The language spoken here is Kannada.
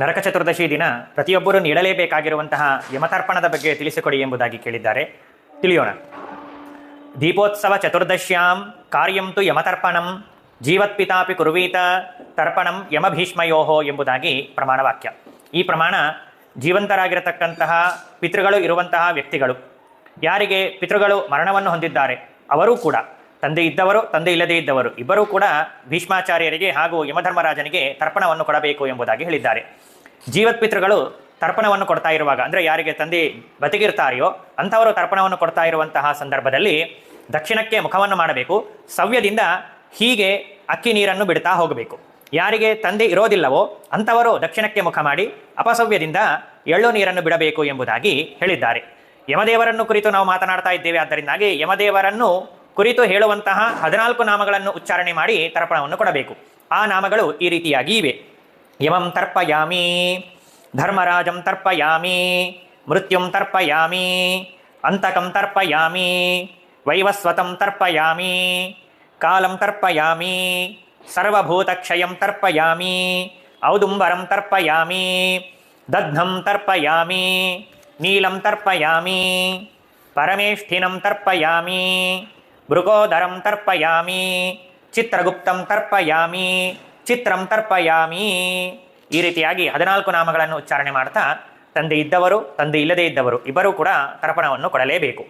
ನರಕ ಚತುರ್ದಶಿ ದಿನ ಪ್ರತಿಯೊಬ್ಬರೂ ನೀಡಲೇಬೇಕಾಗಿರುವಂತಹ ಯಮತರ್ಪಣದ ಬಗ್ಗೆ ತಿಳಿಸಿಕೊಡಿ ಎಂಬುದಾಗಿ ಕೇಳಿದ್ದಾರೆ. ತಿಳಿಯೋಣ. ದೀಪೋತ್ಸವ ಚತುರ್ದಶ್ಯಾಂ ಕಾರ್ಯಂ ತು ಯಮತರ್ಪಣಂ ಜೀವತ್ಪಿತಾಪಿ ಕುರ್ವೀತ ತರ್ಪಣಂ ಯಮಭೀಷ್ಮಯೋಹೋ ಎಂಬುದಾಗಿ ಪ್ರಮಾಣವಾಕ್ಯ. ಈ ಪ್ರಮಾಣ ಜೀವಂತರಾಗಿರತಕ್ಕಂತಹ ಪಿತೃಗಳು ಇರುವಂತಹ ವ್ಯಕ್ತಿಗಳು, ಯಾರಿಗೆ ಪಿತೃಗಳು ಮರಣವನ್ನು ಹೊಂದಿದ್ದಾರೆ ಅವರೂ ಕೂಡ, ತಂದೆ ಇದ್ದವರು ತಂದೆ ಇಲ್ಲದೇ ಇದ್ದವರು ಇಬ್ಬರೂ ಕೂಡ ಭೀಷ್ಮಾಚಾರ್ಯರಿಗೆ ಹಾಗೂ ಯಮಧರ್ಮರಾಜನಿಗೆ ತರ್ಪಣವನ್ನು ಕೊಡಬೇಕು ಎಂಬುದಾಗಿ ಹೇಳಿದ್ದಾರೆ. ಜೀವತ್ ಪಿತೃಗಳು ತರ್ಪಣವನ್ನು ಕೊಡ್ತಾ ಇರುವಾಗ, ಅಂದರೆ ಯಾರಿಗೆ ತಂದೆ ಬತಿಗಿರ್ತಾರೆಯೋ ಅಂಥವರು ತರ್ಪಣವನ್ನು ಕೊಡ್ತಾ ಇರುವಂತಹ ಸಂದರ್ಭದಲ್ಲಿ ದಕ್ಷಿಣಕ್ಕೆ ಮುಖವನ್ನು ಮಾಡಬೇಕು. ಸವ್ಯದಿಂದ ಹೀಗೆ ಅಕ್ಕಿ ನೀರನ್ನು ಬಿಡ್ತಾ ಹೋಗಬೇಕು. ಯಾರಿಗೆ ತಂದೆ ಇರೋದಿಲ್ಲವೋ ಅಂಥವರು ದಕ್ಷಿಣಕ್ಕೆ ಮುಖ ಮಾಡಿ ಅಪಸವ್ಯದಿಂದ ಎಳ್ಳು ನೀರನ್ನು ಬಿಡಬೇಕು ಎಂಬುದಾಗಿ ಹೇಳಿದ್ದಾರೆ. ಯಮದೇವರನ್ನು ಕುರಿತು ನಾವು ಮಾತನಾಡ್ತಾ ಇದ್ದೇವೆ. ಆದ್ದರಿಂದಾಗಿ ಯಮದೇವರನ್ನು ಕುರಿತು ಹೇಳುವಂತಹ 14 ನಾಮಗಳನ್ನು ಉಚ್ಚಾರಣೆ ಮಾಡಿ ತರ್ಪಣವನ್ನು ಕೊಡಬೇಕು. ಆ ನಾಮಗಳು ಈ ರೀತಿಯಾಗಿ ಇವೆ. ಯಮಂ ತರ್ಪಯಾಮಿ, ಧರ್ಮರಾಜಂ ತರ್ಪಯಾಮಿ, ಮೃತ್ಯುಂ ತರ್ಪಯಾಮಿ, ಅಂತಕಂ ತರ್ಪಯಾಮಿ, ವೈವಸ್ವತಂ ತರ್ಪಯಾಮಿ, ಕಾಲಂ ತರ್ಪಯಾಮಿ, ಸರ್ವಭೂತಕ್ಷಯಂ ತರ್ಪಯಾಮಿ, ಔದುಂಬರಂ ತರ್ಪಯಾಮಿ, ದಗ್ಧಂ ತರ್ಪಯಾಮಿ, ನೀಲಂ ತರ್ಪಯಾಮಿ, ಪರಮೇಷ್ಠಿನಂ ತರ್ಪಯಾಮಿ, ಭೃಗೋದರಂ ತರ್ಪಯಾಮಿ, ಚಿತ್ರಗುಪ್ತಂ ತರ್ಪಯಾಮಿ, ಚಿತ್ರಂ ತರ್ಪಯಾಮಿ. ಈ ರೀತಿಯಾಗಿ 14 ನಾಮಗಳನ್ನು ಉಚ್ಚಾರಣೆ ಮಾಡ್ತಾ ತಂದೆ ಇದ್ದವರು ತಂದೆ ಇಲ್ಲದೇ ಇದ್ದವರು ಇಬ್ಬರೂ ಕೂಡ ತರ್ಪಣವನ್ನು ಕೊಡಲೇಬೇಕು.